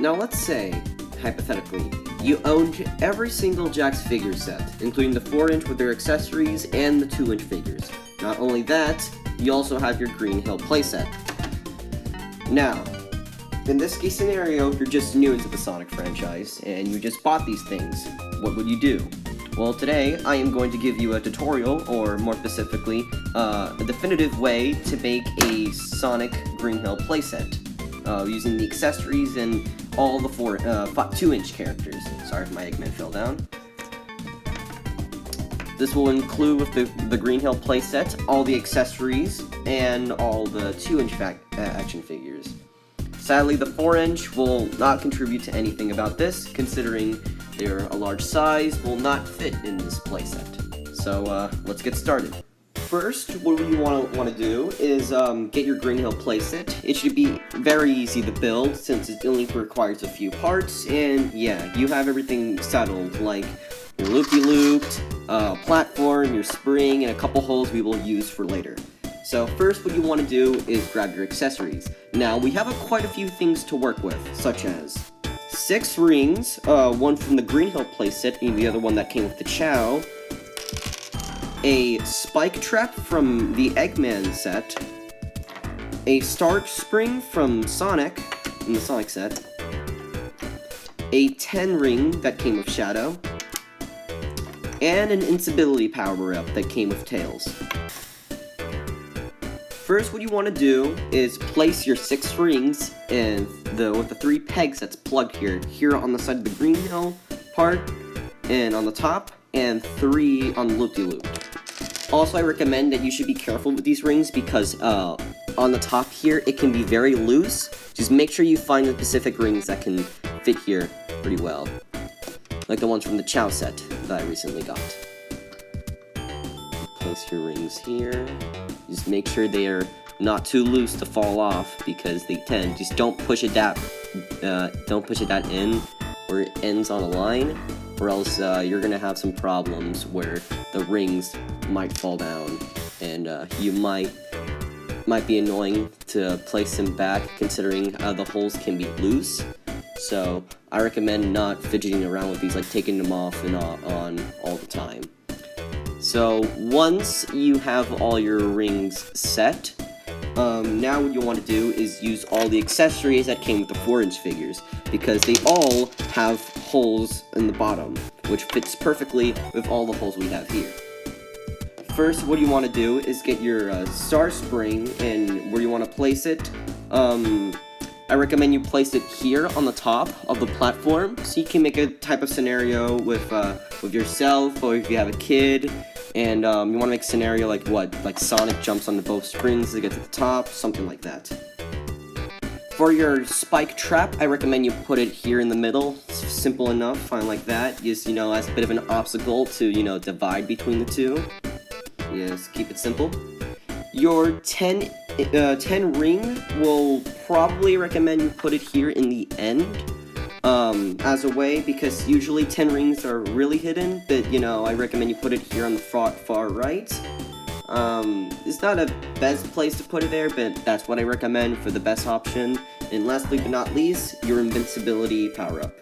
Now let's say, hypothetically, you owned every single Jakks figure set, including the 4-inch with their accessories and the 2-inch figures. Not only that, you also have your Green Hill playset. Now, in this case scenario, you're just new into the Sonic franchise, and you just bought these things. What would you do? Well, today, I am going to give you a tutorial, or more specifically, a definitive way to make a Sonic Green Hill playset, using the accessories and all the 2-inch characters. Sorry if my Eggman fell down. This will include with the Green Hill playset, all the accessories, and all the 2-inch action figures. Sadly, the 4-inch will not contribute to anything about this, considering they're a large size, will not fit in this playset. So, let's get started. First, what you want to do is get your Green Hill playset. It should be very easy to build, since it only requires a few parts, and yeah, you have everything settled, like your loopy-looped, platform, your spring, and a couple holes we will use for later. So first, what you want to do is grab your accessories. Now, we have quite a few things to work with, such as 6 rings, one from the Green Hill playset, and the other one that came with the Chow, a spike trap from the Eggman set, a star spring from Sonic, in the Sonic set, a 10 ring that came with Shadow, and an invincibility power-up that came with Tails. First, what you want to do is place your 6 rings with the 3 pegs that's plugged here on the side of the Green Hill part, and on the top, and 3 on the loop-de-loop. Also, I recommend that you should be careful with these rings because on the top here, it can be very loose. Just make sure you find the specific rings that can fit here pretty well, like the ones from the Chow set that I recently got. Place your rings here. Just make sure they are not too loose to fall off because they tend. Just don't push it that in where it ends on a line, or else you're gonna have some problems where the rings might fall down, and you might be annoying to place them back considering the holes can be loose. So I recommend not fidgeting around with these, like taking them off and on all the time. So once you have all your rings set, now what you want to do is use all the accessories that came with the 4-inch figures, because they all have holes in the bottom, which fits perfectly with all the holes we have here. First, what you want to do is get your star spring, and where you want to place it, I recommend you place it here on the top of the platform, so you can make a type of scenario with yourself, or if you have a kid, and you want to make a scenario like Sonic jumps onto both springs to get to the top, something like that. For your spike trap, I recommend you put it here in the middle. It's simple enough, fine like that. Just, as a bit of an obstacle to, divide between the two. Yes, keep it simple. Your 10 ring will probably recommend you put it here in the end, as a way, because usually 10 rings are really hidden, but, I recommend you put it here on the far right. It's not a best place to put it there, but that's what I recommend for the best option. And lastly but not least, your invincibility power-up.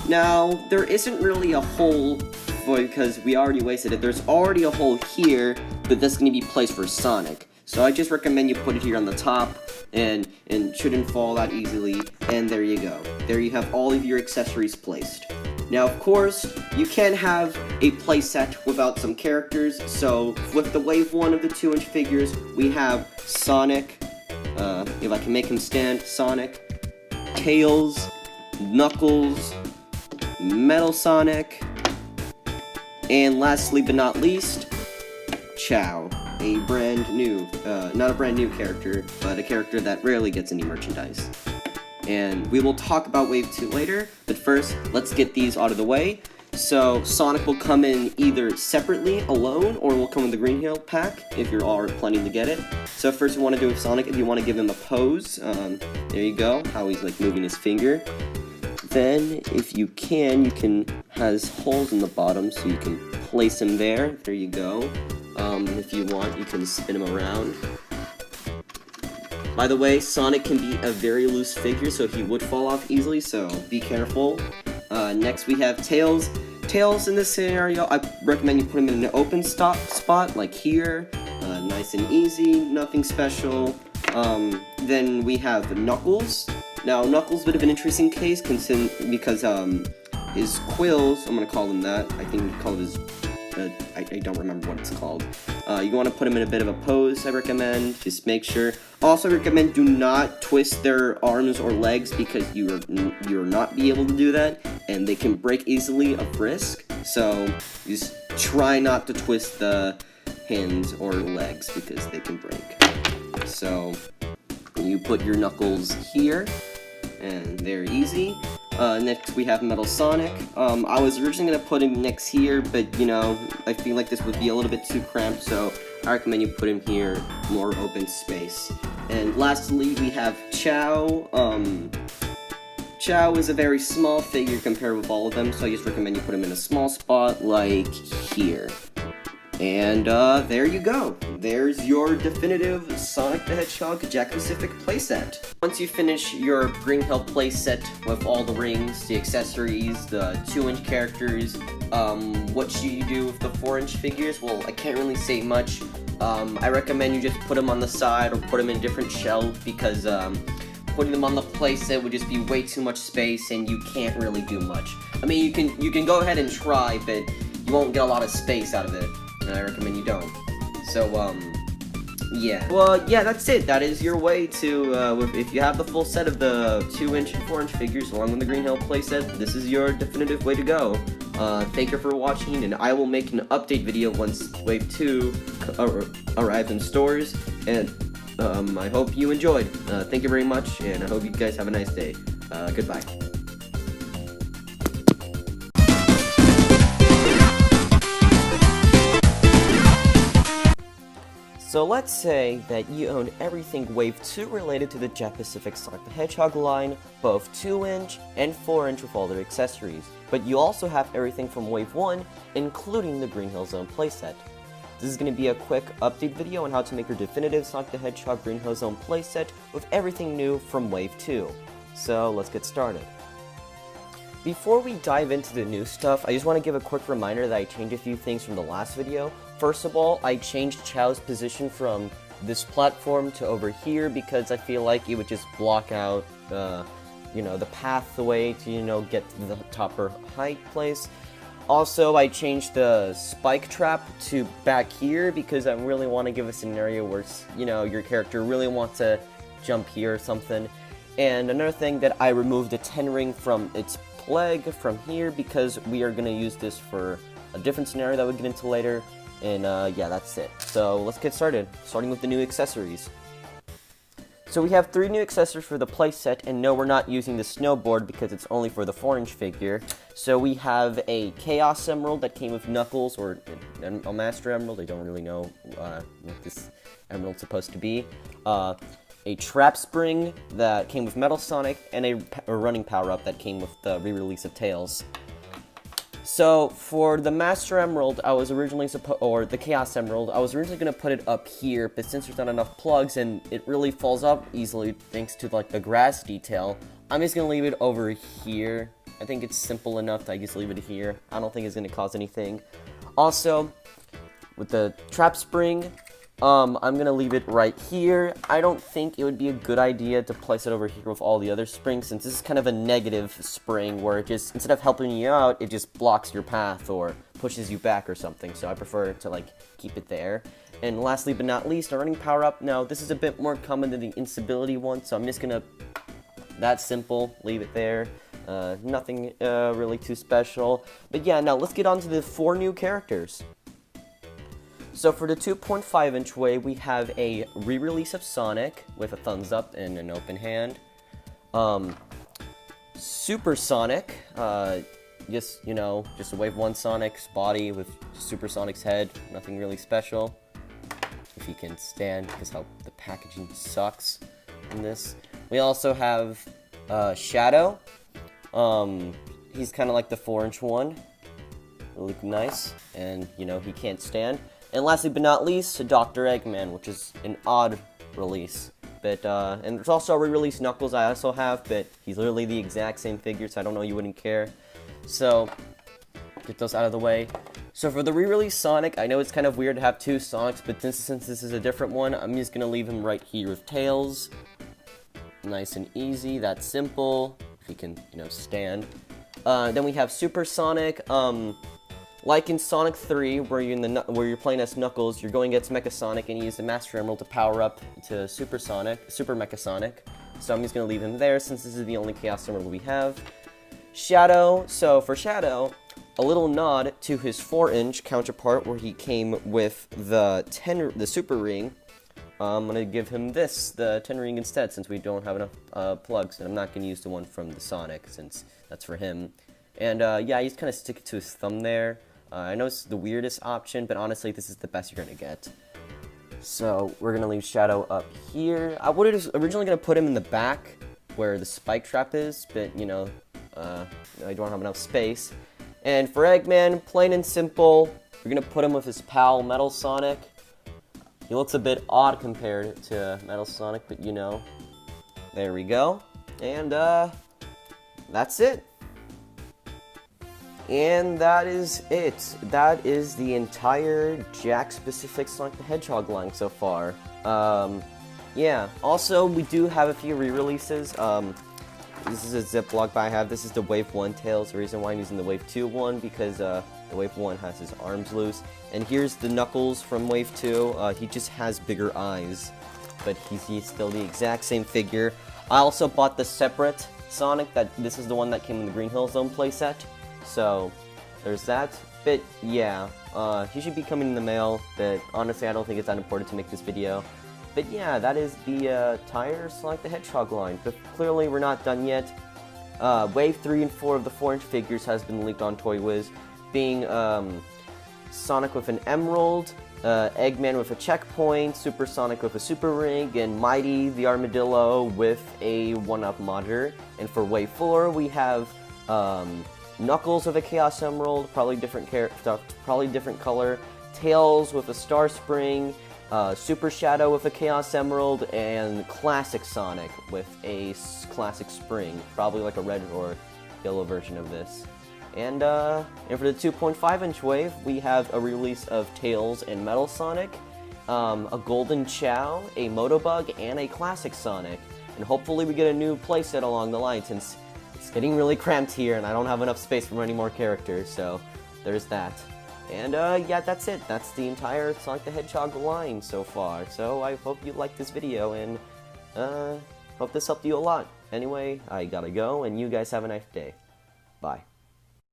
Now, there isn't really a hole because we already wasted it. There's already a hole here, but that's going to be placed for Sonic. So I just recommend you put it here on the top, and shouldn't fall that easily, and there you go. There you have all of your accessories placed. Now, of course, you can't have a playset without some characters, so with the Wave 1 of the 2-inch figures, we have Sonic, if I can make him stand, Sonic, Tails, Knuckles, Metal Sonic, and lastly but not least, Chow. A brand new, not a brand new character, but a character that rarely gets any merchandise. And we will talk about Wave 2 later, but first, let's get these out of the way. So, Sonic will come in either separately, alone, or will come in the Green Hill pack, if you're all planning to get it. So first you want to do with Sonic, if you want to give him a pose, there you go, how he's moving his finger. Then, if you can, has holes in the bottom, so you can place him there, you go. If you want, you can spin him around. By the way, Sonic can be a very loose figure, so he would fall off easily, so be careful. Next we have Tails. Tails in this scenario, I recommend you put him in an open spot, like here. Nice and easy, nothing special. Then we have Knuckles. Now, Knuckles is a bit of an interesting case, because his quills, I'm gonna call them that, I think we call it his, I don't remember what it's called. You want to put them in a bit of a pose, I recommend, just make sure. Also, I recommend do not twist their arms or legs, because you're not be able to do that, and they can break easily of risk, so just try not to twist the hands or legs, because they can break. So, you put your Knuckles here, and they're easy. Next we have Metal Sonic. I was originally going to put him next here, but you know, I feel like this would be a little bit too cramped, so I recommend you put him here, more open space. And lastly, we have Chow. Chow is a very small figure compared with all of them, so I just recommend you put him in a small spot, like here. And there you go. There's your definitive Sonic the Hedgehog Jakks-specific playset. Once you finish your Green Hill playset with all the rings, the accessories, the 2-inch characters, what should you do with the 4-inch figures? Well, I can't really say much. I recommend you just put them on the side or put them in different shelves, because putting them on the playset would just be way too much space and you can't really do much. I mean, you can go ahead and try, but you won't get a lot of space out of it. And I recommend you don't. So, yeah. Well, yeah, that's it. That is your way to, if you have the full set of the 2-inch and 4-inch figures along with the Green Hill playset, this is your definitive way to go. Thank you for watching, and I will make an update video once Wave 2 arrives in stores, and I hope you enjoyed. Thank you very much, and I hope you guys have a nice day. Goodbye. So let's say that you own everything Wave 2 related to the Jakks-specific Sonic the Hedgehog line, both 2-inch and 4-inch with all their accessories, but you also have everything from Wave 1, including the Green Hill Zone playset. This is going to be a quick update video on how to make your definitive Sonic the Hedgehog Green Hill Zone playset with everything new from Wave 2. So let's get started. Before we dive into the new stuff, I just want to give a quick reminder that I changed a few things from the last video. First of all, I changed Chow's position from this platform to over here because I feel like it would just block out, you know, the pathway to, you know, get to the top or height place. Also, I changed the spike trap to back here because I really want to give a scenario where, you know, your character really wants to jump here or something. And another thing that I removed the 10 ring from its leg from here because we are going to use this for a different scenario that we'll get into later. And yeah, that's it. So let's get started, starting with the new accessories. So we have 3 new accessories for the playset, and no, we're not using the snowboard because it's only for the 4-inch figure. So we have a Chaos Emerald that came with Knuckles, or a Master Emerald, I don't really know what this emerald's supposed to be. A Trap Spring that came with Metal Sonic, and a running power-up that came with the re-release of Tails. So, for the Master Emerald, I was originally or the Chaos Emerald, I was originally going to put it up here, but since there's not enough plugs and it really falls up easily thanks to, like, the grass detail, I'm just going to leave it over here. I think it's simple enough to just leave it here. I don't think it's going to cause anything. Also, with the Trap Spring, I'm going to leave it right here. I don't think it would be a good idea to place it over here with all the other springs, since this is kind of a negative spring where it just, instead of helping you out, it just blocks your path or pushes you back or something. So I prefer to, like, keep it there. And lastly but not least, a running power-up. Now, this is a bit more common than the instability one, so I'm just going to, that's simple, leave it there. Nothing really too special. But yeah, now let's get on to the 4 new characters. So for the 2.5-inch wave, we have a re-release of Sonic with a thumbs up and an open hand. Super Sonic, just, you know, just a Wave 1 Sonic's body with Super Sonic's head, nothing really special. If you can stand, because how the packaging sucks in this. We also have Shadow. He's kind of like the 4-inch one. Really nice, and, you know, he can't stand. And lastly but not least, Dr. Eggman, which is an odd release. But, and there's also a re-release Knuckles I also have, but he's literally the exact same figure, so I don't know, you wouldn't care. So, get those out of the way. So for the re-release Sonic, I know it's kind of weird to have two Sonics, but since this is a different one, I'm just going to leave him right here with Tails. Nice and easy, that's simple. If he can, you know, stand. Then we have Super Sonic. Like in Sonic 3, where you're playing as Knuckles, you're going against Mecha Sonic, and you use the Master Emerald to power up to Super Mecha Sonic. So I'm just going to leave him there, since this is the only Chaos Emerald we have. Shadow. So for Shadow, a little nod to his 4-inch counterpart, where he came with the Super Ring. I'm going to give him the 10 ring instead, since we don't have enough plugs, and I'm not going to use the one from the Sonic, since that's for him. And yeah, he's kind of stick it to his thumb there. I know it's the weirdest option, but honestly, this is the best you're going to get. So, we're going to leave Shadow up here. I was originally going to put him in the back, where the spike trap is, but, you know, I don't have enough space. And for Eggman, plain and simple, we're going to put him with his pal, Metal Sonic. He looks a bit odd compared to Metal Sonic, but, you know, there we go. And, that's it. And that is it. That is the entire Jakks-specific Sonic the Hedgehog line so far. Yeah. Also, we do have a few re-releases. This is a Ziploc I have. This is the Wave 1 Tails. The reason why I'm using the Wave 2 one, because the Wave 1 has his arms loose. And here's the Knuckles from Wave 2. He just has bigger eyes, but he's still the exact same figure. I also bought the separate Sonic. This is the one that came in the Green Hill Zone playset. So, there's that. But, yeah, he should be coming in the mail, but honestly, I don't think it's that important to make this video. But yeah, that is the entire Sonic the Hedgehog line. But clearly, we're not done yet. Wave 3 and 4 of the 4-inch figures has been leaked on Toy Wiz, being Sonic with an Emerald, Eggman with a checkpoint, Super Sonic with a Super Ring, and Mighty the Armadillo with a 1-up modder. And for Wave 4, we have Knuckles with a Chaos Emerald, probably different color, Tails with a Star Spring, Super Shadow with a Chaos Emerald, and Classic Sonic with a Classic Spring, probably like a red or yellow version of this. And for the 2.5-inch wave, we have a release of Tails and Metal Sonic, a Golden Chow, a Motobug, and a Classic Sonic. And hopefully we get a new playset along the line, since it's getting really cramped here and I don't have enough space for any more characters, so there's that. And yeah, that's it. That's the entire Sonic the Hedgehog line so far. So I hope you liked this video, and hope this helped you a lot. Anyway, I gotta go, and you guys have a nice day. Bye.